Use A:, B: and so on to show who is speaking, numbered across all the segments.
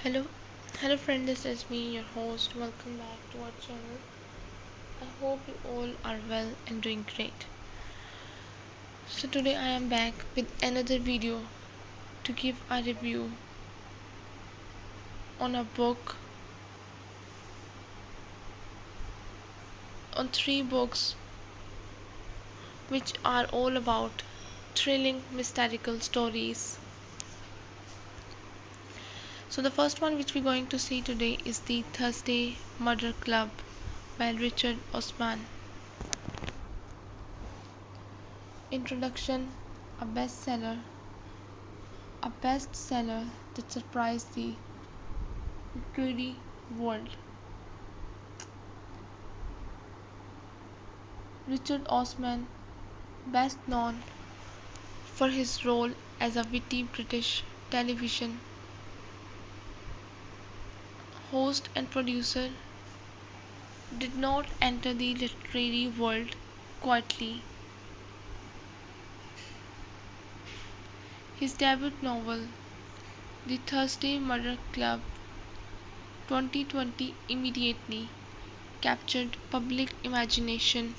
A: Hello, hello friend, this is me, your host. Welcome back to our channel. I hope you all are well and doing great. So today I am back with another video to give a review on a book, on three books which are all about thrilling mystical stories. So the first one which we're going to see today is The Thursday Murder Club by Richard Osman. Introduction: a bestseller that surprised the literary world. Richard Osman, best known for his role as a witty British television host and producer, did not enter the literary world quietly. His debut novel, The Thursday Murder Club, 2020, immediately captured public imagination,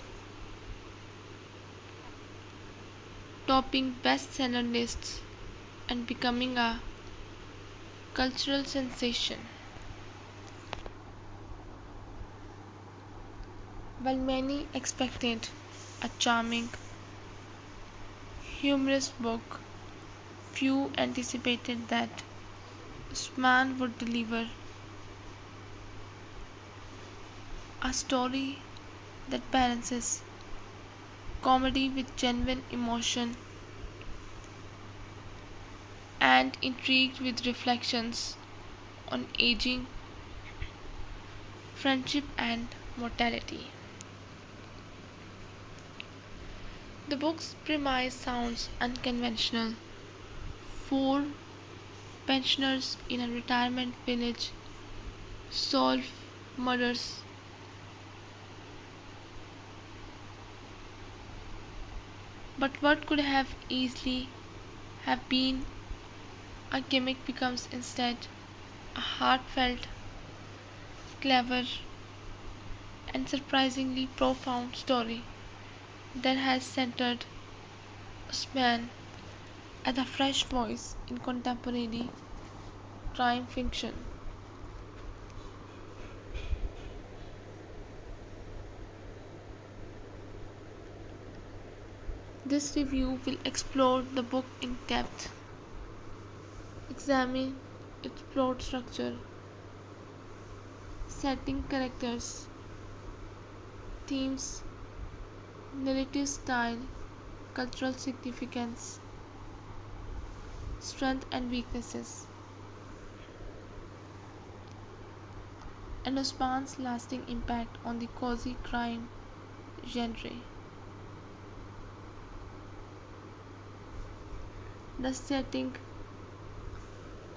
A: topping bestseller lists and becoming a cultural sensation. While many expected a charming, humorous book, few anticipated that Usman would deliver a story that balances comedy with genuine emotion and intrigue with reflections on aging, friendship, and mortality. The book's premise sounds unconventional. Four pensioners in a retirement village solve murders, but what could have easily have been a gimmick becomes instead a heartfelt, clever, and surprisingly profound story that has centered Usman as a fresh voice in contemporary crime fiction. This review will explore the book in depth, examine its plot structure, setting, characters, themes, narrative style, cultural significance, strengths and weaknesses, and Osman's lasting impact on the cozy crime genre. The setting: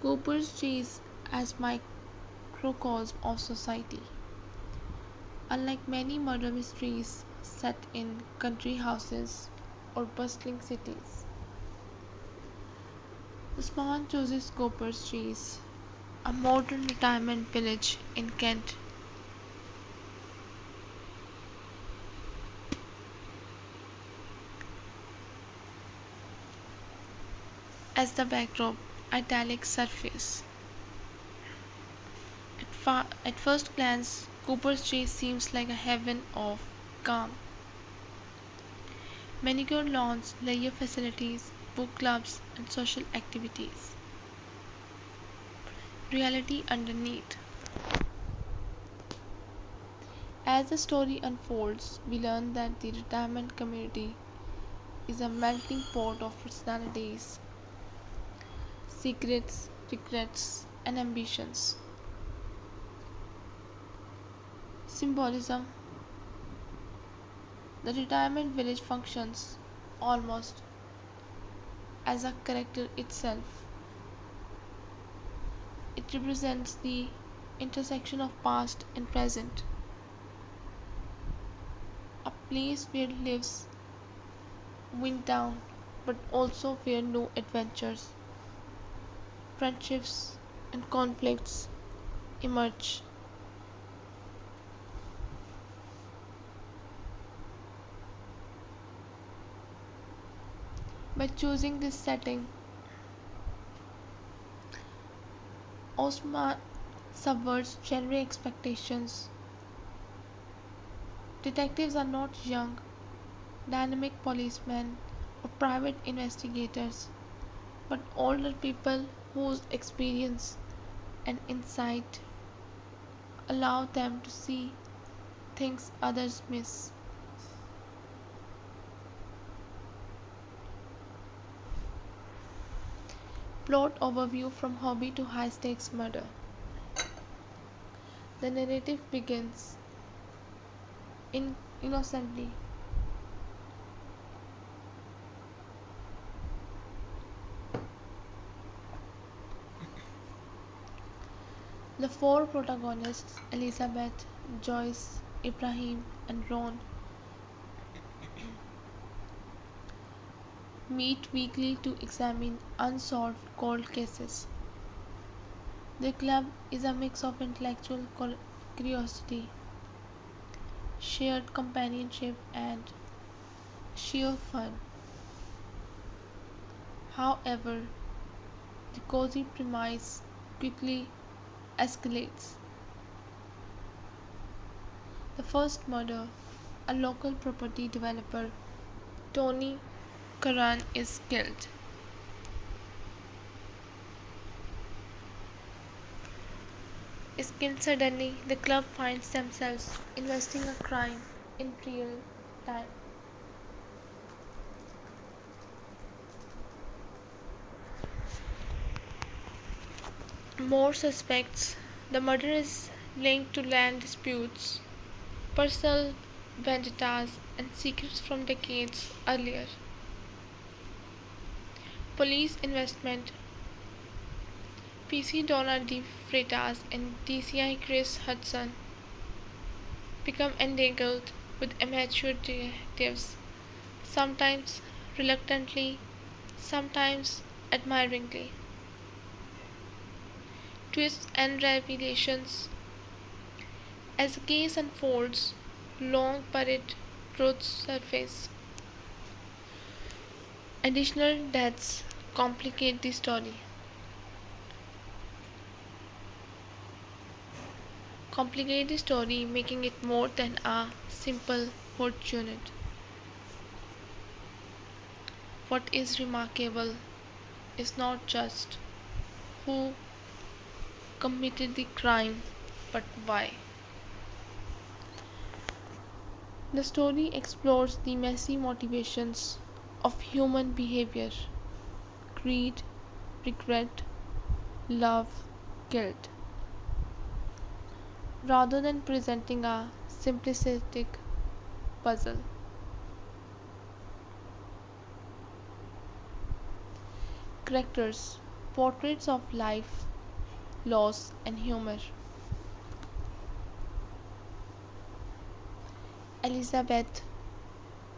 A: Cooper's Chase as microcosm of society. Unlike many murder mysteries set in country houses or bustling cities, Usman chooses Cooper's Chase, a modern retirement village in Kent, as the backdrop. Italic surface. At first glance, Cooper's Chase seems like a heaven of calm. Manicured lawns, leisure facilities, book clubs, and social activities. Reality underneath. As the story unfolds, we learn that the retirement community is a melting pot of personalities, secrets, regrets, and ambitions. Symbolism: the retirement village functions almost as a character itself. It represents the intersection of past and present, a place where lives wind down, but also where new adventures, friendships, and conflicts emerge. By choosing this setting, Osman subverts genre expectations. Detectives are not young, dynamic policemen or private investigators, but older people whose experience and insight allow them to see things others miss. Plot overview from hobby to high stakes murder. The narrative begins innocently. The four protagonists, Elizabeth, Joyce, Ibrahim, and Ron, meet weekly to examine unsolved cold cases. The club is a mix of intellectual curiosity, shared companionship, and sheer fun. However, the cozy premise quickly escalates. The first murder, a local property developer, Tony Karan, is killed. Suddenly, the club finds themselves investigating a crime in real time. More suspects. The murder is linked to land disputes, personal vendettas, and secrets from decades earlier. Police investment. PC Donna De Freitas and DCI Chris Hudson become entangled with amateur detectives, sometimes reluctantly, sometimes admiringly. Twists and revelations. As the case unfolds, long buried truths surface. Additional deaths complicate the story. Making it more than a simple hood unit. What is remarkable is not just who committed the crime, but why. The story explores the messy motivations of human behavior: greed, regret, love, guilt. Rather than presenting a simplistic puzzle. Characters, portraits of life, loss, and humor. Elizabeth,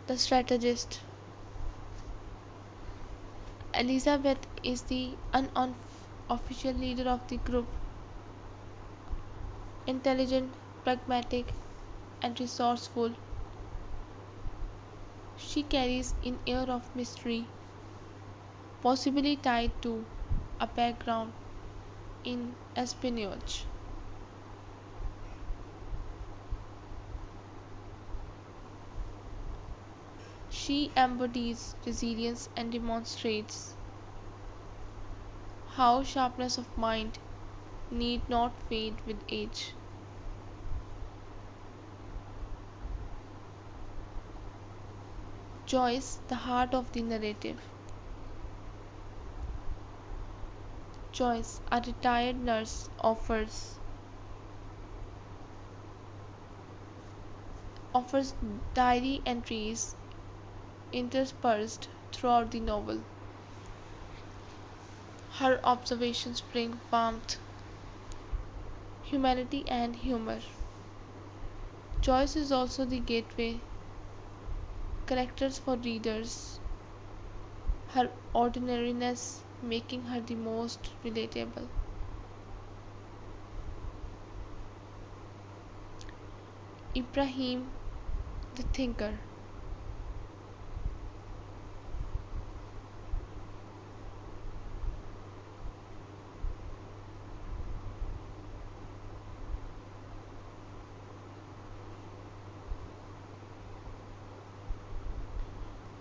A: the strategist. Elizabeth is the unofficial leader of the group, intelligent, pragmatic, and resourceful. She carries an air of mystery, possibly tied to a background in espionage. She embodies resilience and demonstrates how sharpness of mind need not fade with age. Joyce, the heart of the narrative. Joyce, a retired nurse, offers diary entries interspersed throughout the novel. Her observations bring warmth, humanity, and humor. Joyce is also the gateway characters for readers, her ordinariness making her the most relatable. Ibrahim the thinker.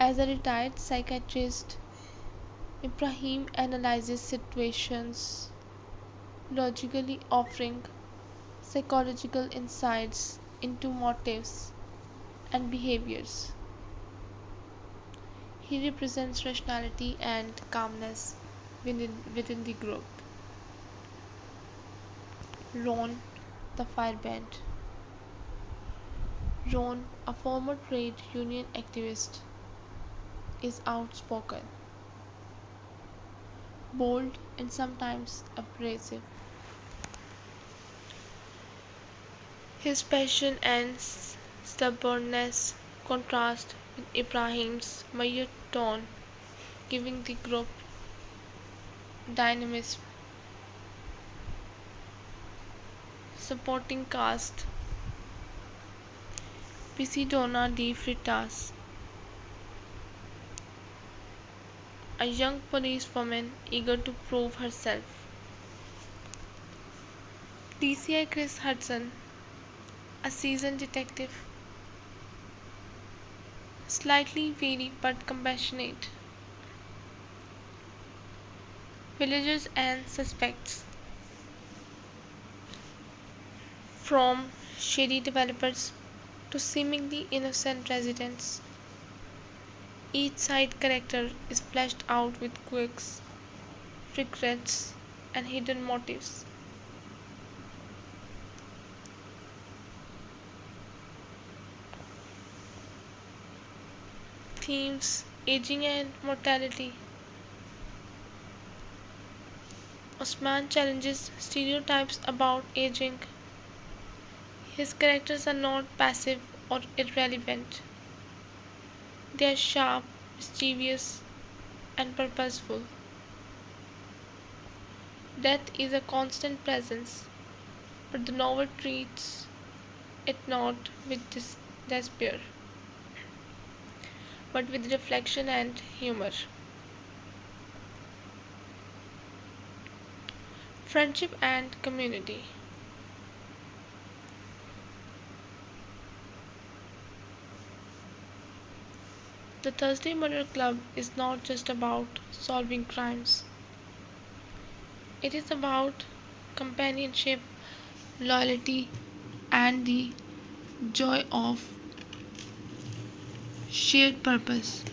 A: As a retired psychiatrist, Ibrahim analyzes situations logically, offering psychological insights into motives and behaviors. He represents rationality and calmness within the group. Ron, the fireband. Ron, a former trade union activist, is outspoken, bold, and sometimes abrasive. His passion and stubbornness contrast with Ibrahim's Meyer tone, giving the group dynamism. Supporting cast: Pisidona de Freitas, a young policewoman eager to prove herself. DCI Chris Hudson, a seasoned detective, slightly wary but compassionate. Villagers and suspects: from shady developers to seemingly innocent residents. Each side character is fleshed out with quirks, regrets, and hidden motives. Themes: aging and mortality. Osman challenges stereotypes about aging. His characters are not passive or irrelevant. They are sharp, mischievous, and purposeful. Death is a constant presence, but the novel treats it not with despair, but with reflection and humor. Friendship and community. The Thursday Murder Club is not just about solving crimes, it is about companionship, loyalty, and the joy of shared purpose.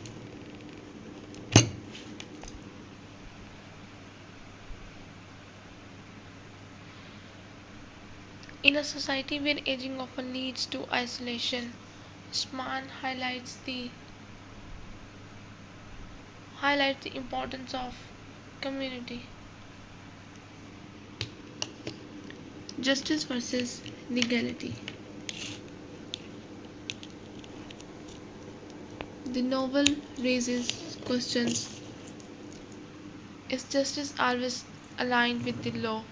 A: In a society where aging often leads to isolation, Usman highlights the importance of community. Justice versus legality. The novel raises questions: is justice always aligned with the law?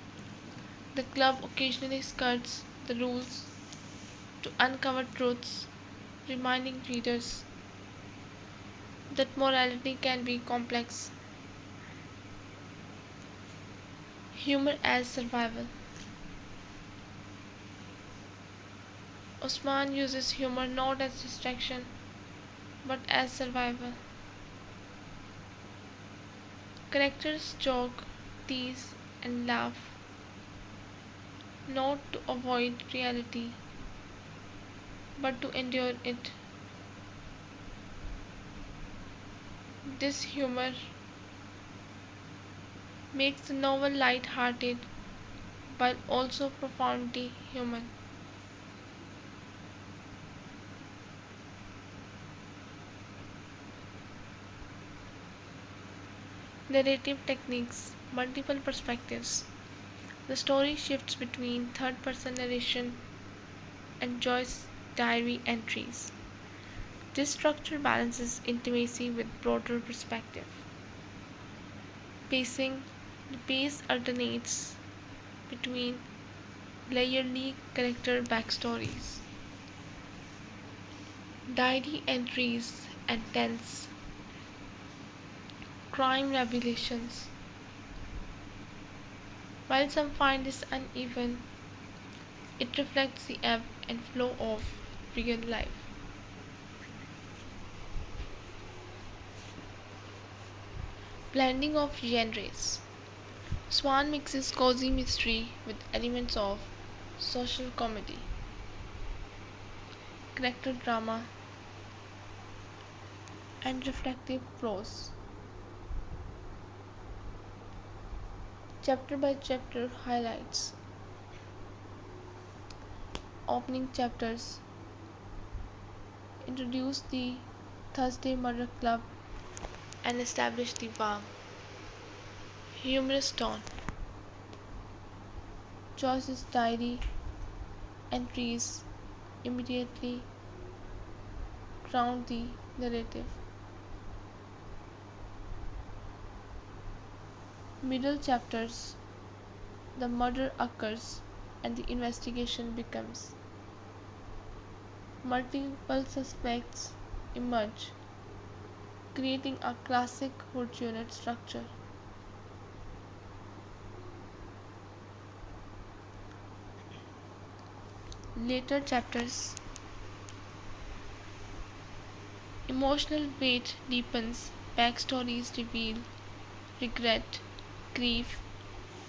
A: The club occasionally skirts the rules to uncover truths, reminding readers that morality can be complex. Humor as survival. Osman uses humor not as distraction but as survival. Characters joke, tease, and laugh, not to avoid reality but to endure it. This humor makes the novel light-hearted while also profoundly human. Narrative techniques, multiple perspectives. The story shifts between third person narration and Joyce's diary entries. This structure balances intimacy with broader perspective. Pacing: the pace alternates between layerly character backstories. diary entries and tense crime revelations. While some find this uneven, it reflects the ebb and flow of real life. Blending of genres. Swan mixes cozy mystery with elements of social comedy, character drama, and reflective prose. Chapter by chapter highlights. Opening chapters introduce the Thursday Murder Club and establish the warm, humorous tone. Joyce's diary entries immediately ground the narrative. Middle chapters, the murder occurs and the investigation becomes. Multiple suspects emerge, creating a classic hood unit structure. Later chapters, emotional weight deepens, backstories reveal regret, grief,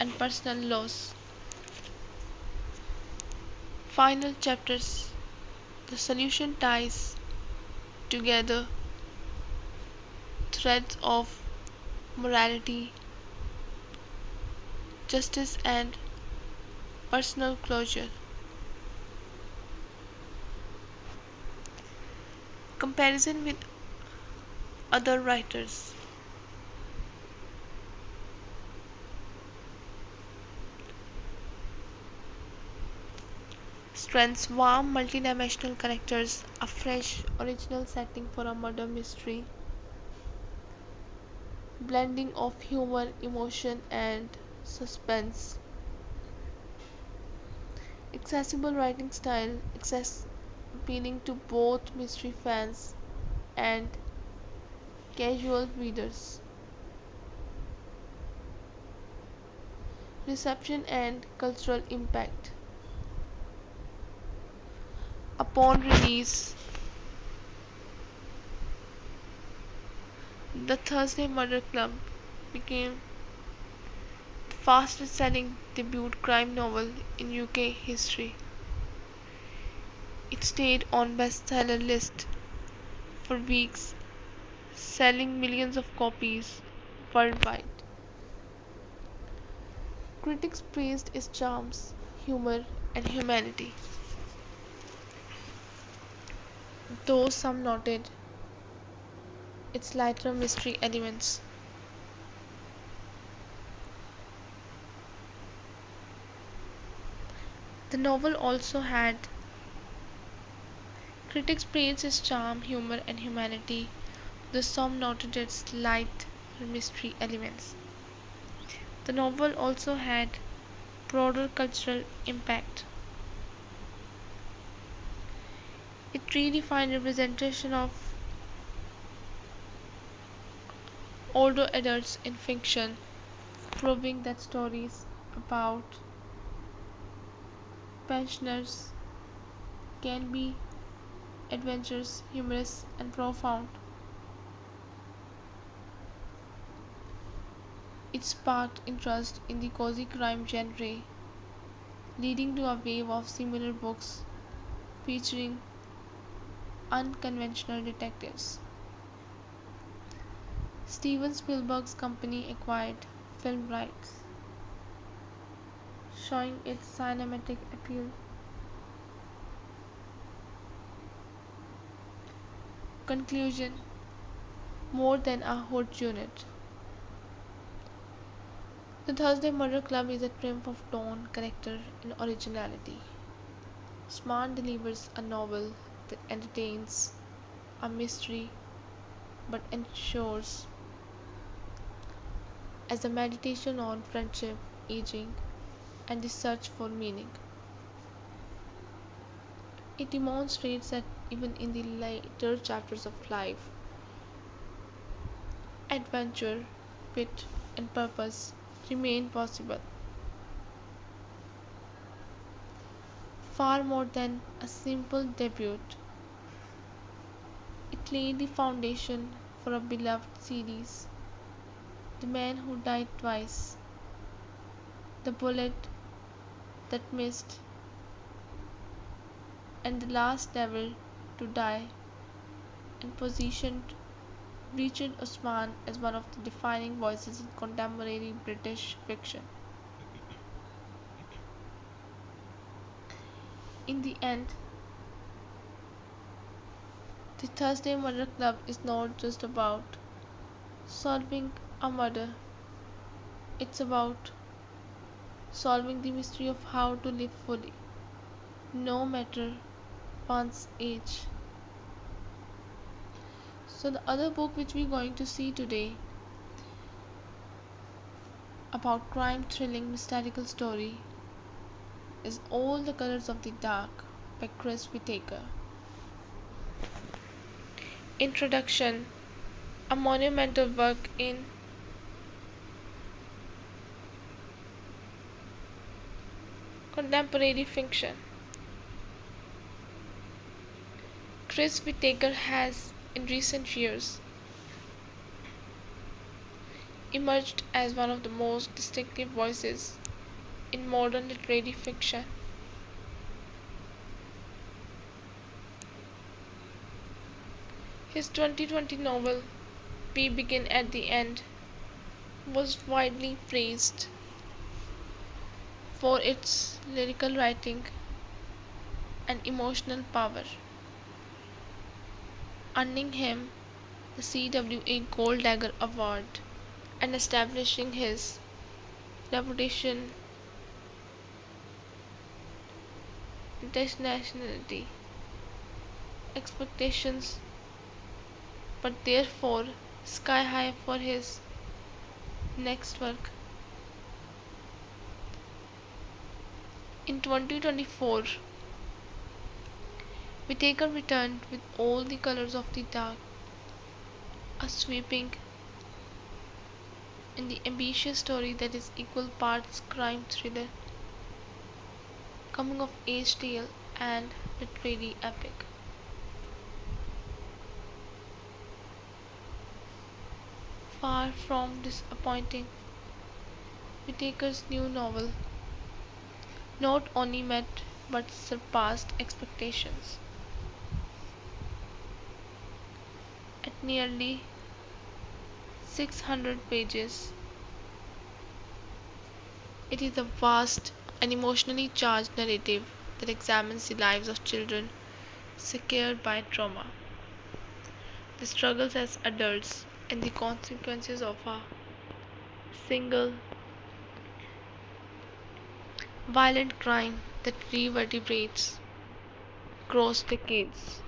A: and personal loss. Final chapters, the solution ties together threads of morality, justice, and personal closure. Comparison with other writers. Strengths: warm, multidimensional characters, a fresh, original setting for a murder mystery, blending of humor, emotion, and suspense, accessible writing style, appealing to both mystery fans and casual readers. Reception and cultural impact. Upon release, the Thursday Murder Club became the fastest selling debut crime novel in UK history. It stayed on bestseller list for weeks, selling millions of copies worldwide. Critics praised its charms, humor, and humanity, though some noted its lighter mystery elements. The novel also had critics praised its charm, humor, and humanity, though some noted its light mystery elements. The novel also had broader cultural impact. It redefined representation of older adults in fiction, proving that stories about pensioners can be adventurous, humorous, and profound. It sparked interest in the cozy crime genre, leading to a wave of similar books featuring unconventional detectives. Steven Spielberg's company acquired film rights, showing its cinematic appeal. Conclusion: more than a hood unit. The Thursday Murder Club is a triumph of tone, character, and originality. Swan delivers a novel that entertains, a mystery, but ensures as a meditation on friendship, aging, and the search for meaning. It demonstrates that even in the later chapters of life. Adventure, wit, and purpose remain possible. Far more than a simple debut, it laid the foundation for a beloved series, The Man Who Died Twice, The Bullet That Missed, and The Last Devil to Die, and positioned Richard Osman as one of the defining voices in contemporary British fiction. In the end, the Thursday Murder Club is not just about solving a murder, it's about solving the mystery of how to live fully, no matter one's age. So, the other book which we're going to see today about crime thrilling mystical story is All the Colors of the Dark by Chris Whitaker. Introduction: a monumental work in contemporary fiction. Chris Whitaker has, in recent years, emerged as one of the most distinctive voices in modern literary fiction. His 2020 novel, We Begin at the End, was widely praised for its lyrical writing and emotional power, earning him the CWA Gold Dagger Award and establishing his reputation internationally. Expectations but therefore sky high for his next work. In 2024, Whitaker returned with All the Colors of the Dark, a sweeping and the ambitious story that is equal parts crime thriller, coming of age tale, and literary epic. Far from disappointing, Whitaker's new novel not only met but surpassed expectations. At nearly 600 pages, it is a vast and emotionally charged narrative that examines the lives of children secured by trauma, the struggles as adults, and the consequences of a single violent crime that reverberates across decades.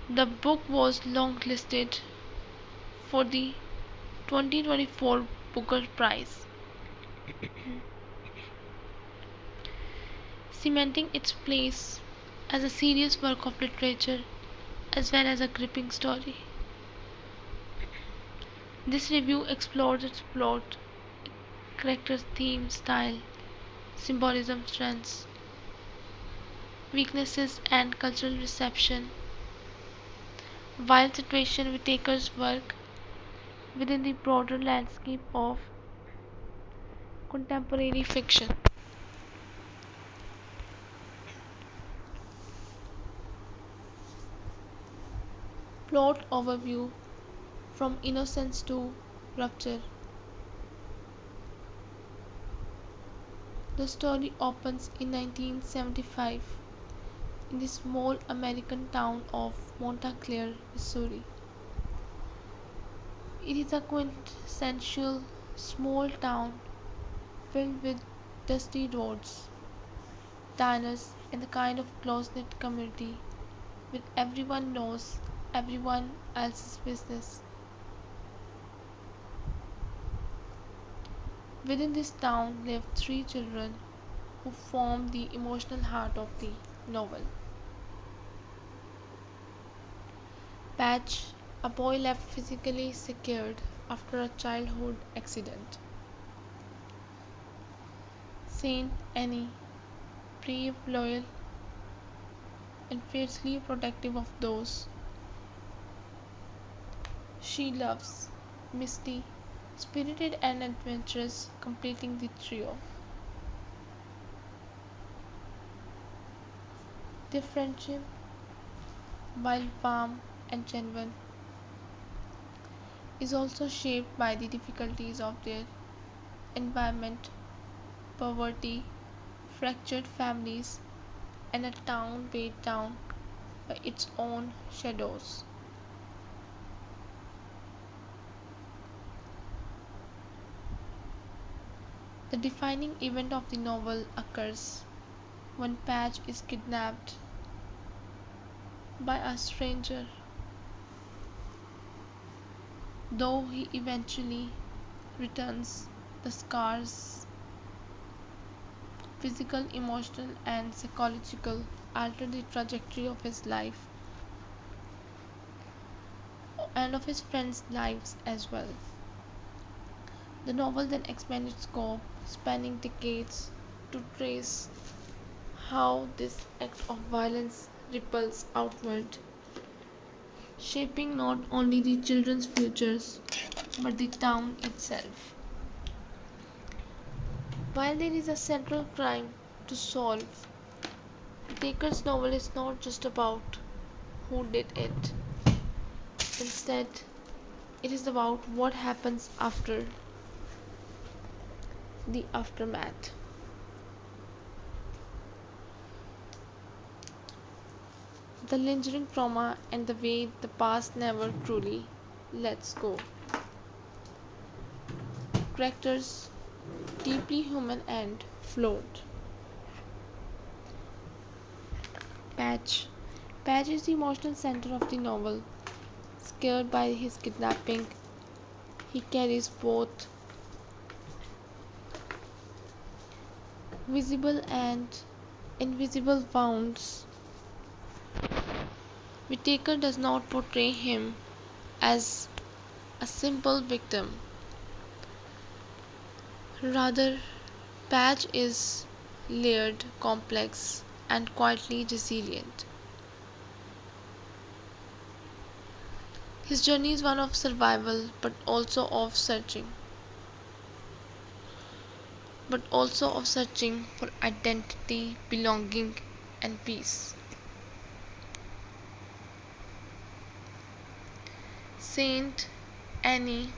A: The book was longlisted for the 2024 Booker Prize, cementing its place as a serious work of literature as well as a gripping story. This review explores its plot, characters, theme, style, symbolism, strengths, weaknesses, and cultural reception, while situation Whitaker's work within the broader landscape of contemporary fiction. Plot overview: from innocence to rupture. The story opens in 1975 in the small American town of Monta Clare, Missouri. It is a quintessential small town filled with dusty roads, diners, and the kind of close-knit community where everyone knows everyone else's business. Within this town lived three children who form the emotional heart of the novel. Patch, a boy left physically scared after a childhood accident. Saint Annie, brave, loyal, and fiercely protective of those she loves. Misty, spirited and adventurous, completing the trio. Their friendship, while warm and genuine, is also shaped by the difficulties of their environment, poverty, fractured families, and a town weighed down by its own shadows. The defining event of the novel occurs when Patch is kidnapped by a stranger, though he eventually returns. The scars, physical, emotional, and psychological, alter the trajectory of his life and of his friends' lives as well. The novel then expands its scope, spanning decades, to trace how this act of violence ripples outward, shaping not only the children's futures but the town itself. While there is a central crime to solve, Taker's novel is not just about who did it. Instead, it is about what happens after, the aftermath. The lingering trauma and the way the past never truly lets go. Characters deeply human and flawed. Patch. Patch is the emotional center of the novel. Scared by his kidnapping, he carries both visible and invisible wounds. Whitaker does not portray him as a simple victim. Rather, Patch is layered, complex, and quietly resilient. His journey is one of survival but also of searching for identity, belonging, and peace. Saint Annie.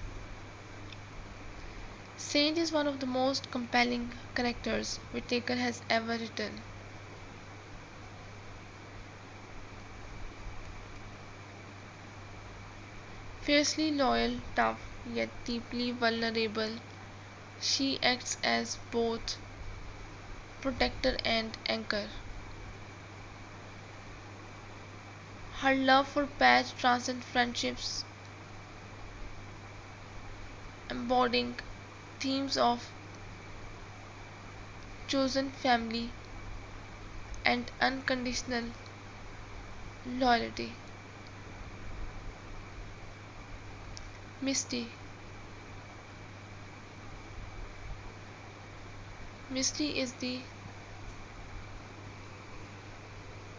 A: Saint is one of the most compelling characters Whitaker has ever written. Fiercely loyal, tough, yet deeply vulnerable, she acts as both protector and anchor. Her love for Patch transcends friendships, embodying themes of chosen family and unconditional loyalty. Misty. Misty is the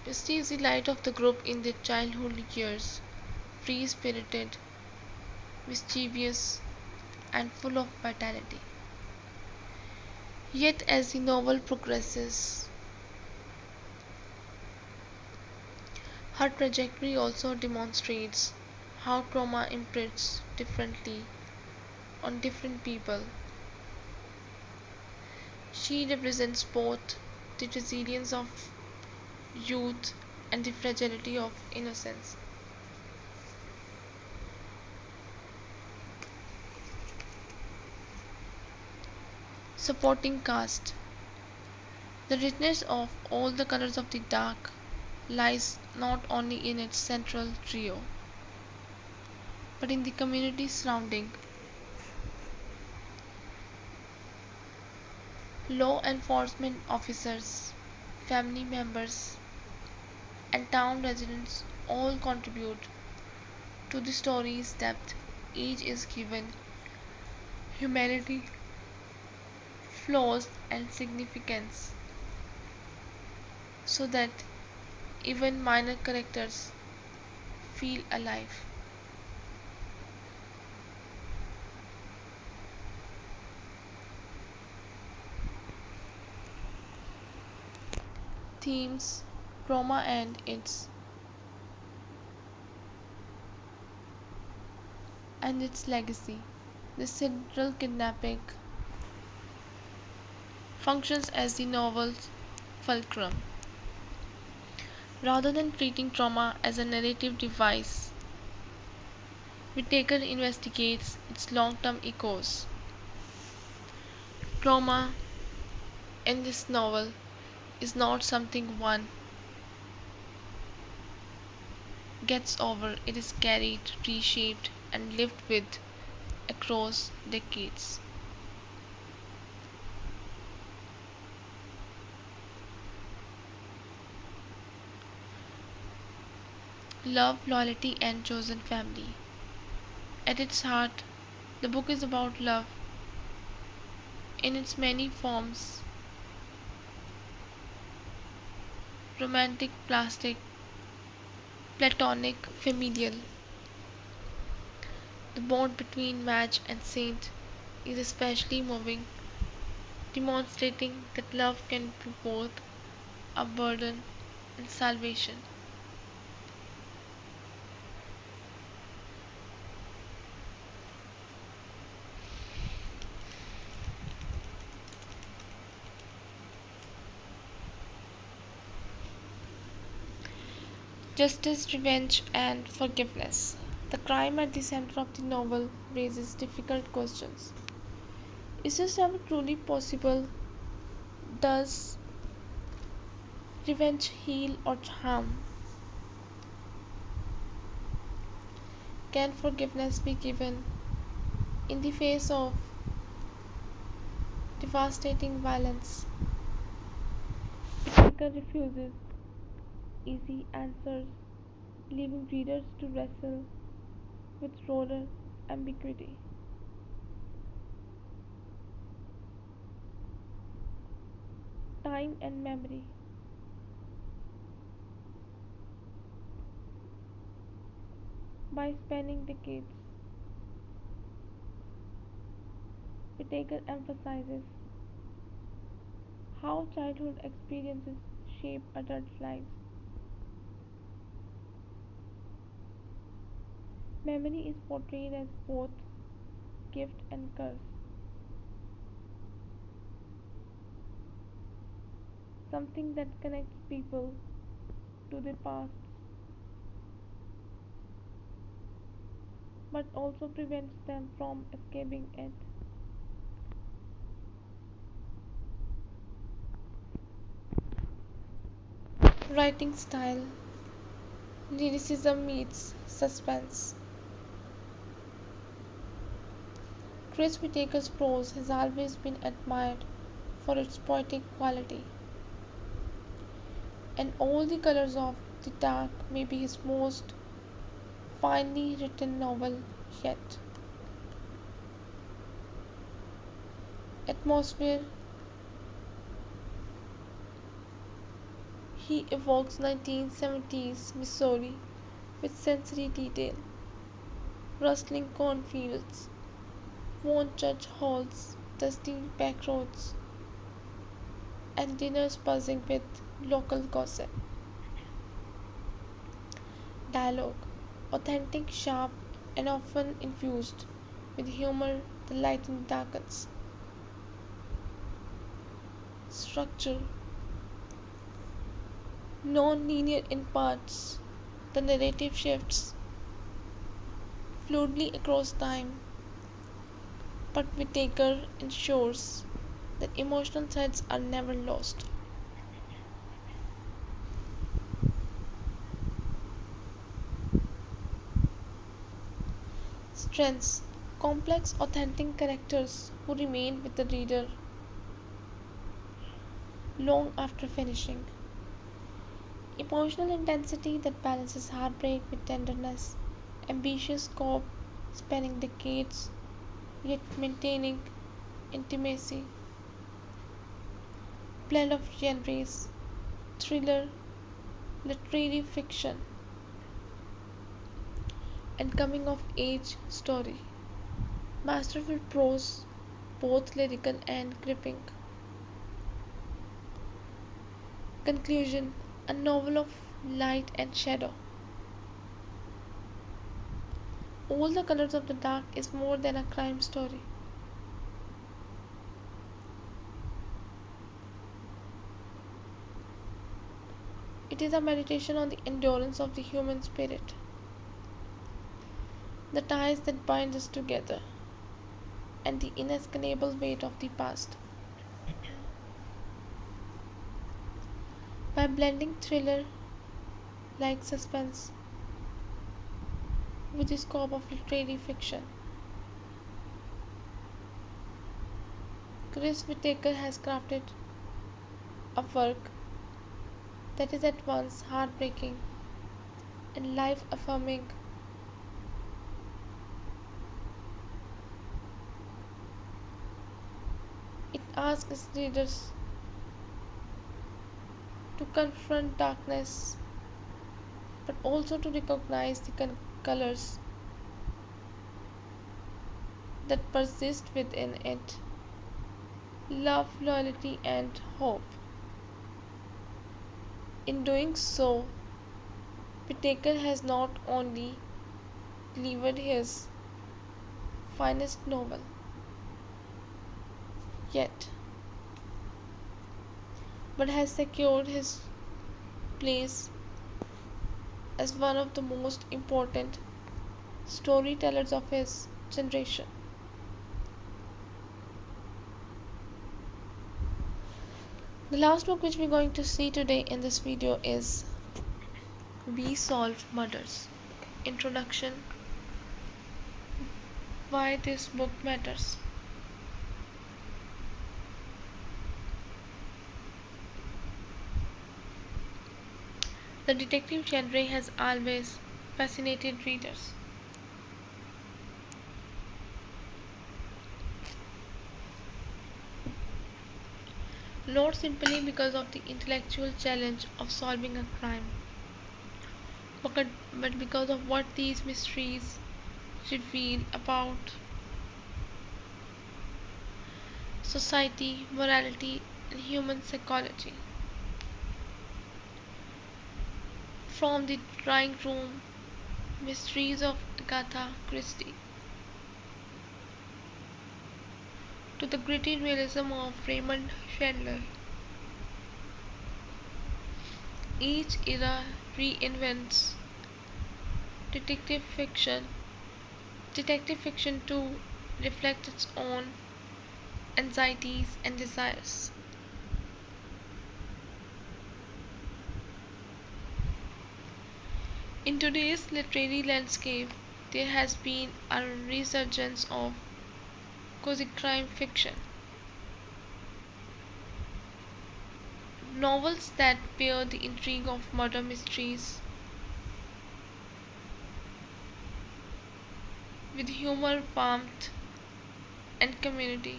A: Misty is the light of the group in their childhood years, free-spirited, mischievous, and full of vitality. Yet as the novel progresses, her trajectory also demonstrates how trauma imprints differently on different people. She represents both the resilience of youth and the fragility of innocence. Supporting cast. The richness of all the colors of the dark lies not only in its central trio, but in the community surrounding Law enforcement officers, family members, and town residents all contribute to the story's depth. Each is given humanity, flaws, and significance so that even minor characters feel alive. Themes, trauma and its legacy. The serial kidnapping functions as the novel's fulcrum. Rather than treating trauma as a narrative device, Whitaker investigates its long-term echoes. Trauma in this novel is not something one gets over, it is carried, reshaped, and lived with across decades. Love, loyalty, and chosen family. At its heart, the book is about love in its many forms: romantic, plastic, platonic, familial. The bond between Madge and Saint is especially moving, demonstrating that love can be both a burden and salvation. Justice, revenge, and forgiveness. The crime at the center of the novel raises difficult questions. Is this ever truly possible? Does revenge heal or harm? Can forgiveness be given in the face of devastating violence? Whitaker refuses easy answers, leaving readers to wrestle with broader ambiguity. Time and memory. By spanning decades, Whitaker emphasizes how childhood experiences shape adult lives. Memory is portrayed as both gift and curse, something that connects people to their past but also prevents them from escaping it. Writing style. Lyricism meets suspense. Chris Whitaker's prose has always been admired for its poetic quality, and All the Colors of the Dark may be his most finely written novel yet. Atmosphere. He evokes 1970s Missouri with sensory detail: rustling cornfields, worn church halls, dusty back roads, and dinners buzzing with local gossip. Dialogue. Authentic, sharp, and often infused with humor the light darkens. Structure. Non-linear in parts, the narrative shifts fluidly across time, but Whitaker ensures that emotional threads are never lost. Strengths. Complex, authentic characters who remain with the reader. long after finishing. Emotional intensity that balances heartbreak with tenderness, ambitious scope spanning decades yet maintaining intimacy, blend of genres, thriller, literary fiction, and coming of age story. Masterful prose, both lyrical and gripping. Conclusion: a novel of light and shadow. All the Colors of the Dark is more than a crime story. It is a meditation on the endurance of the human spirit, the ties that bind us together, and the inescapable weight of the past. By blending thriller like suspense with the scope of literary fiction, Chris Whitaker has crafted a work that is at once heartbreaking and life affirming. It asks its readers to confront darkness but also to recognize the colors that persist within it: love, loyalty, and hope. In doing so, Whitaker has not only delivered his finest novel yet, but has secured his place as one of the most important storytellers of his generation. The last book which we're going to see today in this video is We Solve Murders. Introduction: why this book matters. The detective genre has always fascinated readers. Not simply because of the intellectual challenge of solving a crime, but because of what these mysteries reveal about society, morality, and human psychology. From the drawing room mysteries of Agatha Christie to the gritty realism of Raymond Chandler, each era reinvents detective fiction. Detective fiction too reflects its own anxieties and desires. In today's literary landscape, there has been a resurgence of cozy crime fiction. Novels that pair the intrigue of murder mysteries with humor, warmth, and community.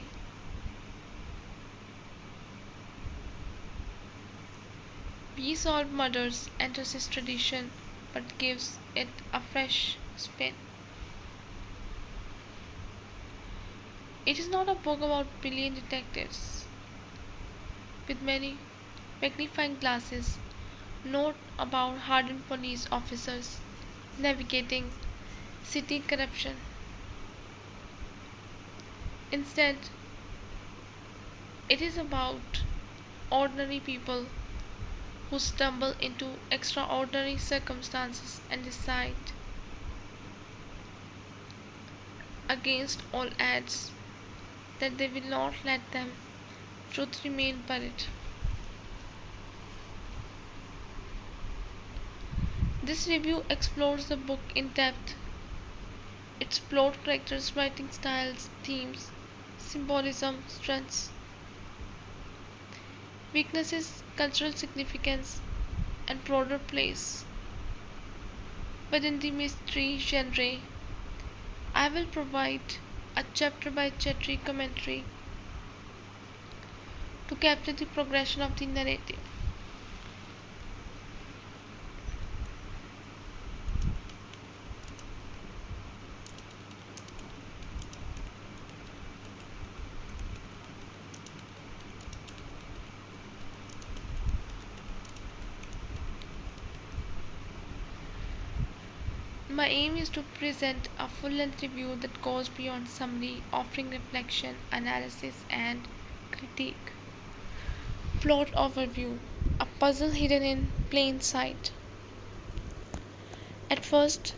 A: We Solve Murders enters this tradition but gives it a fresh spin. It is not a book about brilliant detectives with many magnifying glasses, not about hardened police officers navigating city corruption. Instead, it is about ordinary people who stumble into extraordinary circumstances and decide, against all odds, that they will not let them truth remain buried. This review explores the book in depth, its plot, characters, writing styles, themes, symbolism, strengths. weaknesses, cultural significance, and broader place. Within the mystery genre, I will provide a chapter by chapter commentary to capture the progression of the narrative. My aim is to present a full-length review that goes beyond summary, offering reflection, analysis, and critique. Plot overview: a puzzle hidden in plain sight. At first,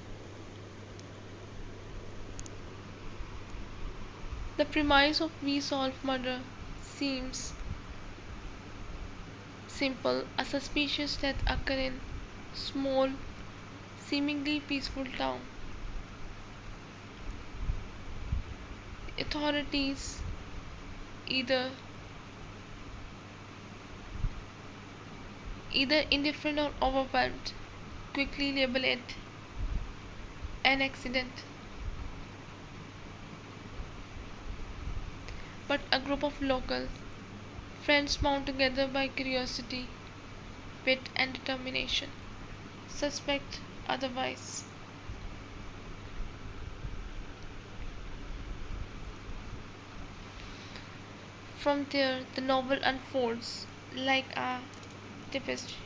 A: the premise of We Solve Murder seems simple: a suspicious death occurs in small, seemingly peaceful town. Authorities, either indifferent or overwhelmed, quickly label it an accident. But a group of local friends bound together by curiosity, wit, and determination suspect otherwise. From there, the novel unfolds like a tapestry.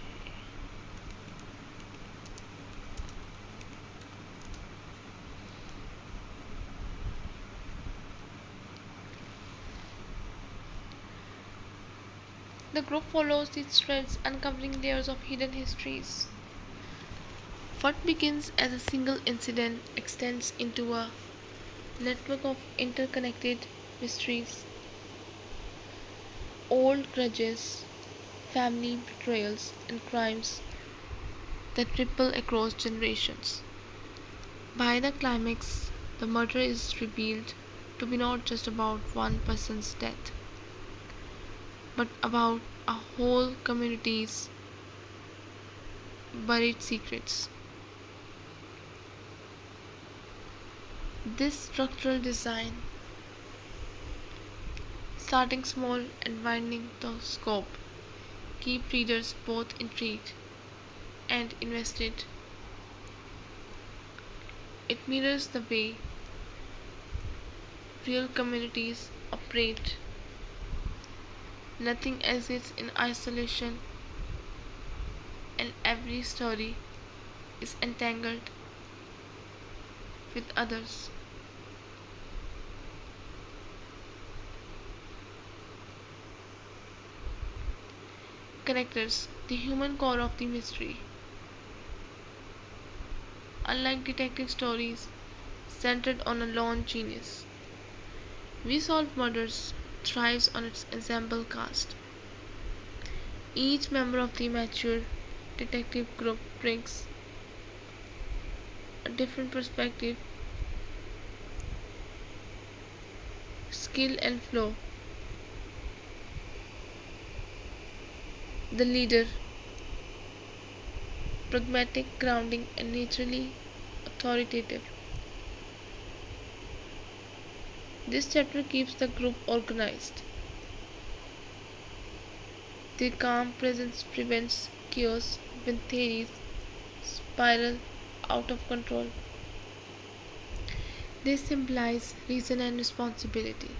A: The group follows these threads, uncovering layers of hidden histories. What begins as a single incident extends into a network of interconnected mysteries, old grudges, family betrayals, and crimes that ripple across generations. By the climax, the murder is revealed to be not just about one person's death, but about a whole community's buried secrets. This structural design, starting small and widening the scope, keep readers both intrigued and invested. It mirrors the way real communities operate. Nothing exists in isolation, and every story is entangled with others. Characters: the human core of the mystery. Unlike detective stories centered on a lone genius, We Solve Murders thrives on its ensemble cast. Each member of the mature detective group brings a different perspective, skill, and flow. The leader, pragmatic, grounding, and naturally authoritative. This chapter keeps the group organized. Their calm presence prevents chaos when theories spiral out of control. They symbolize reason and responsibility.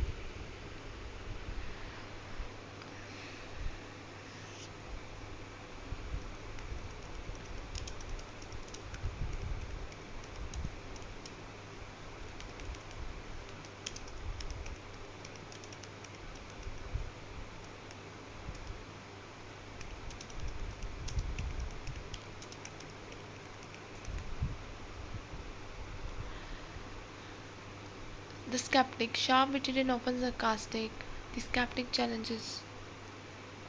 A: The skeptic, sharp-witted and often sarcastic, the skeptic challenges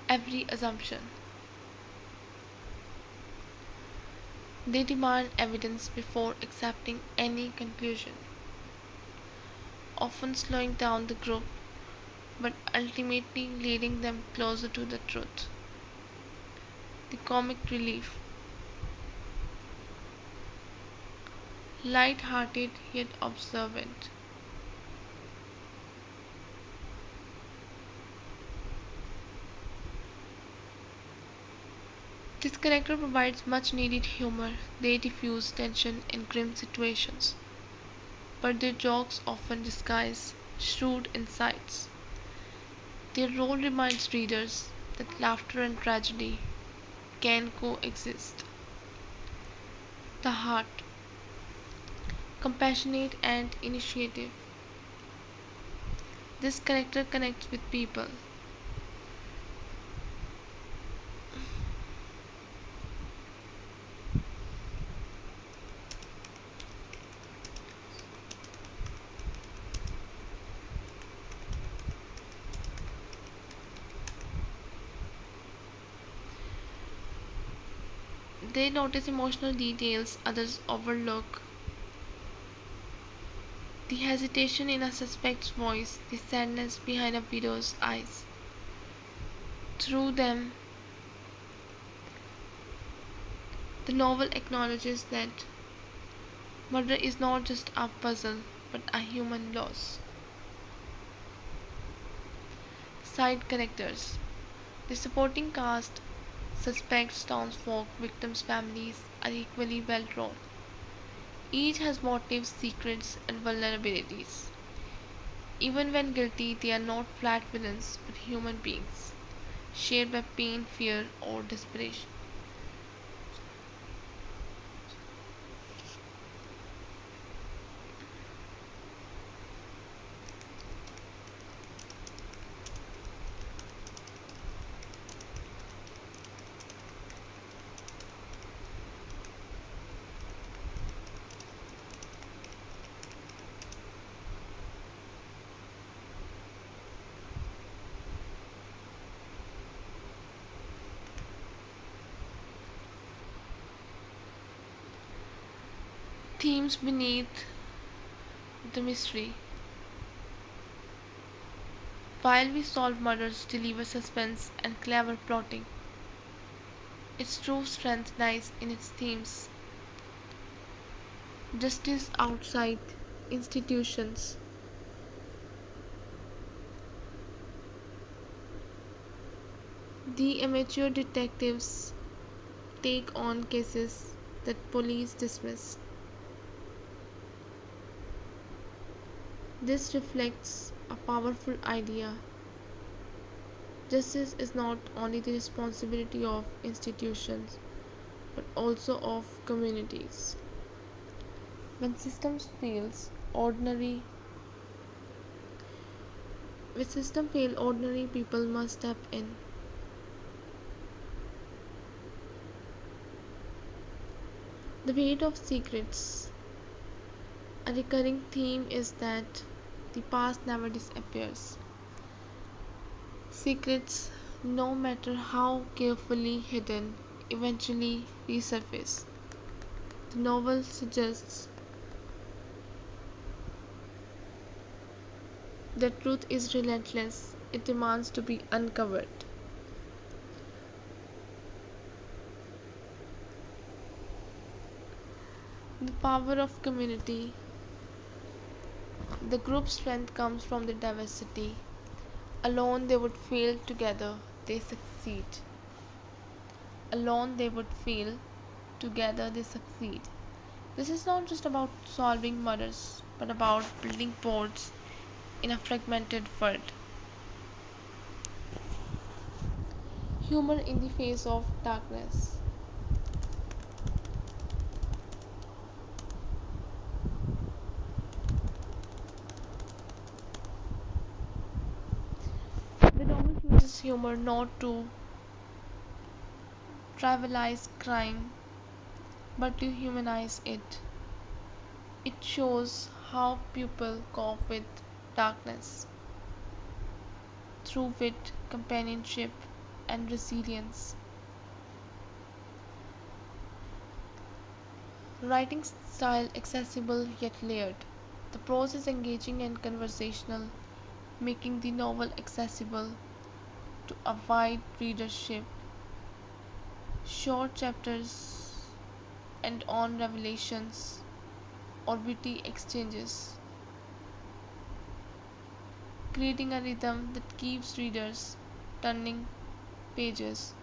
A: every assumption. They demand evidence before accepting any conclusion, often slowing down the group but ultimately leading them closer to the truth. The comic relief, light-hearted yet observant. This character provides much needed humor. They diffuse tension in grim situations, but their jokes often disguise shrewd insights. Their role reminds readers that laughter and tragedy can coexist. The heart, compassionate and initiative. This character connects with people. They notice emotional details others overlook. The hesitation in a suspect's voice, the sadness behind a widow's eyes. Through them, the novel acknowledges that murder is not just a puzzle but a human loss. Side characters. The supporting cast, suspects, townsfolk, victims' families are equally well drawn. Each has motives, secrets, and vulnerabilities. Even when guilty, they are not flat villains but human beings, shaped by pain, fear, or desperation. Themes beneath the mystery. While we solve murders, deliver suspense, and clever plotting, its true strength lies in its themes. Justice outside institutions. The amateur detectives take on cases that police dismiss. This reflects a powerful idea. Justice is not only the responsibility of institutions but also of communities. When systems fails, ordinary when system fail, ordinary people must step in. The weight of secrets. A recurring theme is that the past never disappears. Secrets, no matter how carefully hidden, eventually resurface. The novel suggests that truth is relentless, it demands to be uncovered. The power of community. The group's strength comes from the diversity. Alone they would fail, together they succeed. Alone they would fail, together they succeed. This is not just about solving murders, but about building boards in a fragmented world. Humor in the face of darkness. The novel uses humor not to trivialize crime but to humanize it. It shows how people cope with darkness through wit, companionship, and resilience. Writing style accessible yet layered. The prose is engaging and conversational, making the novel accessible to a wide readership. Short chapters end on revelations or witty exchanges, creating a rhythm that keeps readers turning pages.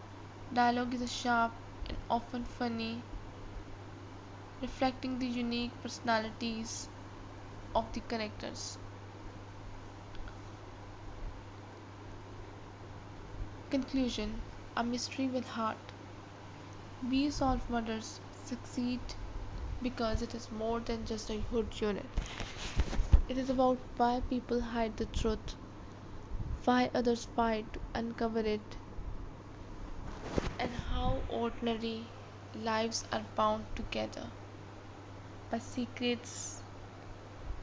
A: Dialogue is sharp and often funny, reflecting the unique personalities of the characters. Conclusion: A mystery with heart. We Solve Murders succeed because it is more than just a hood unit. It is about why people hide the truth, why others fight to uncover it, and how ordinary lives are bound together by secrets,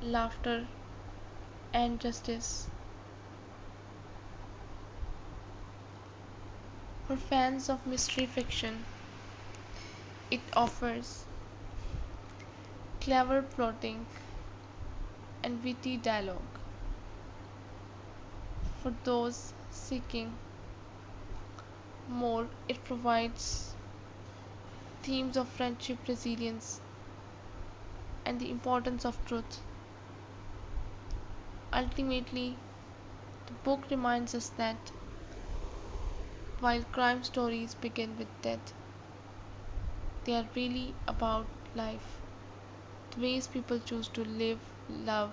A: laughter, and justice. For fans of mystery fiction, it offers clever plotting and witty dialogue. For those seeking more, it provides themes of friendship, resilience, and the importance of truth. Ultimately, the book reminds us that while crime stories begin with death, they are really about life, the ways people choose to live, love,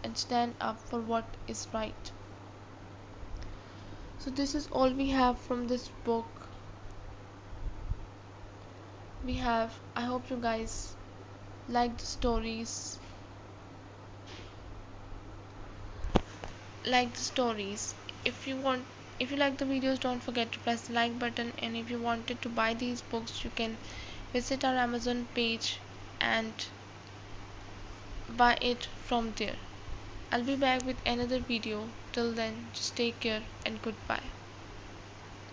A: and stand up for what is right. So, this is all we have from this book. I hope you guys like the stories. If you want, if you like the videos, don't forget to press the like button. And if you wanted to buy these books, you can visit our Amazon page and buy it from there. I'll be back with another video. Till then, just take care and goodbye.